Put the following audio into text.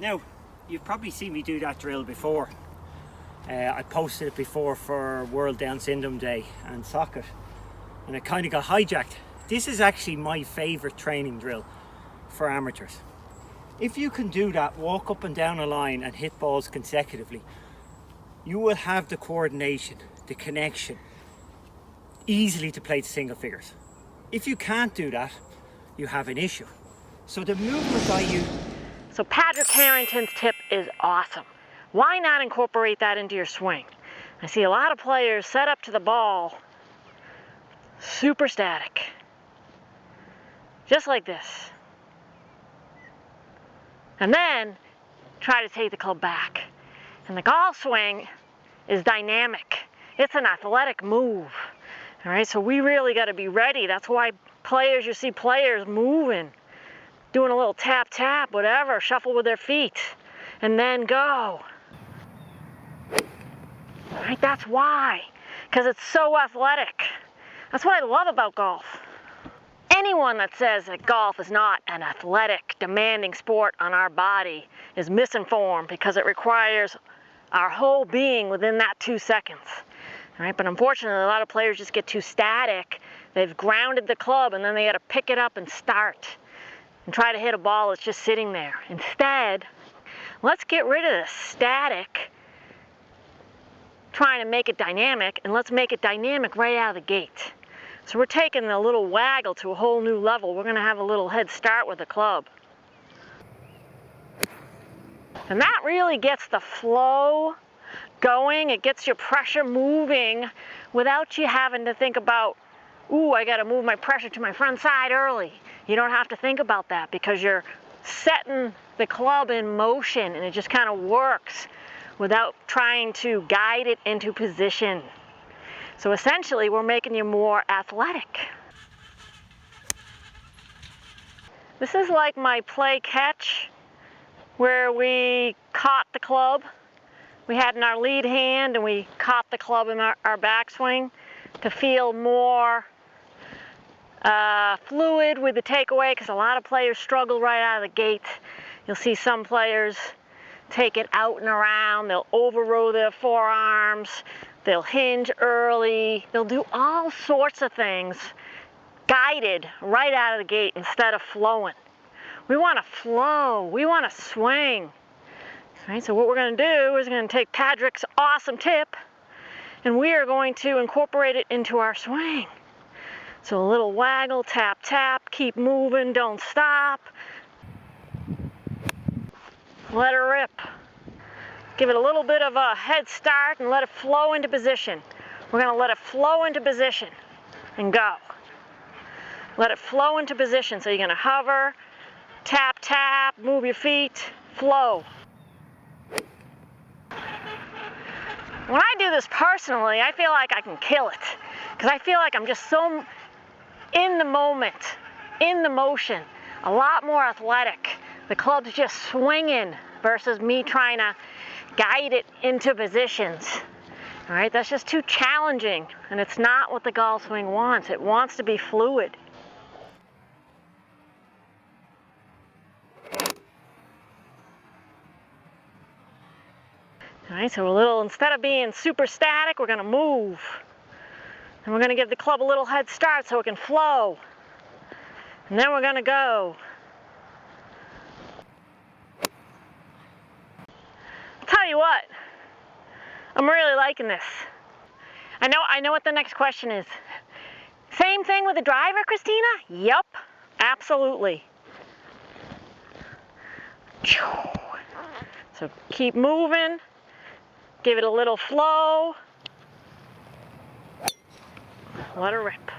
Now, you've probably seen me do that drill before. I posted it before for World Down Syndrome Day and Socket, and it kind of got hijacked. This is actually my favourite training drill for amateurs. If you can do that, walk up and down a line and hit balls consecutively, you will have the coordination, the connection, easily to play to single figures. If you can't do that, you have an issue. So the movement I use... So Patrick Harrington's tip is awesome. Why not incorporate that into your swing? I see a lot of players set up to the ball, super static. Just like this. And then try to take the club back. And the golf swing is dynamic. It's an athletic move. All right, so we really got to be ready. That's why you see players moving, doing a little tap, tap, whatever, shuffle with their feet, and then go. All right, that's why, because it's so athletic. That's what I love about golf. Anyone that says that golf is not an athletic, demanding sport on our body is misinformed, because it requires our whole being within that 2 seconds. All right, but unfortunately, a lot of players just get too static. They've grounded the club, and then they got to pick it up and start and try to hit a ball that's just sitting there. Instead, let's get rid of this static, trying to make it dynamic, and let's make it dynamic right out of the gate. So we're taking the little waggle to a whole new level. We're going to have a little head start with the club. And that really gets the flow going. It gets your pressure moving without you having to think about, ooh, I got to move my pressure to my front side early. You don't have to think about that, because you're setting the club in motion, and it just kind of works without trying to guide it into position. So essentially, we're making you more athletic. This is like my play catch, where we caught the club. We had in our lead hand, and we caught the club in our backswing to feel more fluid with the takeaway, because a lot of players struggle right out of the gate. You'll see some players take it out and around. They'll overrow their forearms. They'll hinge early. They'll do all sorts of things guided right out of the gate instead of flowing. We want to flow. We want to swing. All right, so what we're going to do is going to take Patrick's awesome tip, and we are going to incorporate it into our swing. So a little waggle, tap, tap, keep moving, don't stop. Let her rip. Give it a little bit of a head start and let it flow into position. We're going to let it flow into position and go. Let it flow into position. So you're going to hover, tap, tap, move your feet, flow. When I do this personally, I feel like I can kill it, because I feel like I'm just so in the moment, in the motion, a lot more athletic. The club's just swinging versus me trying to guide it into positions. All right, that's just too challenging, and it's not what the golf swing wants. It wants to be fluid. All right, so instead of being super static, we're going to move. And we're going to give the club a little head start so it can flow. And then we're going to go. I'll tell you what, I'm really liking this. I know what the next question is. Same thing with the driver, Christina? Yep, absolutely. So keep moving. Give it a little flow. Let her rip.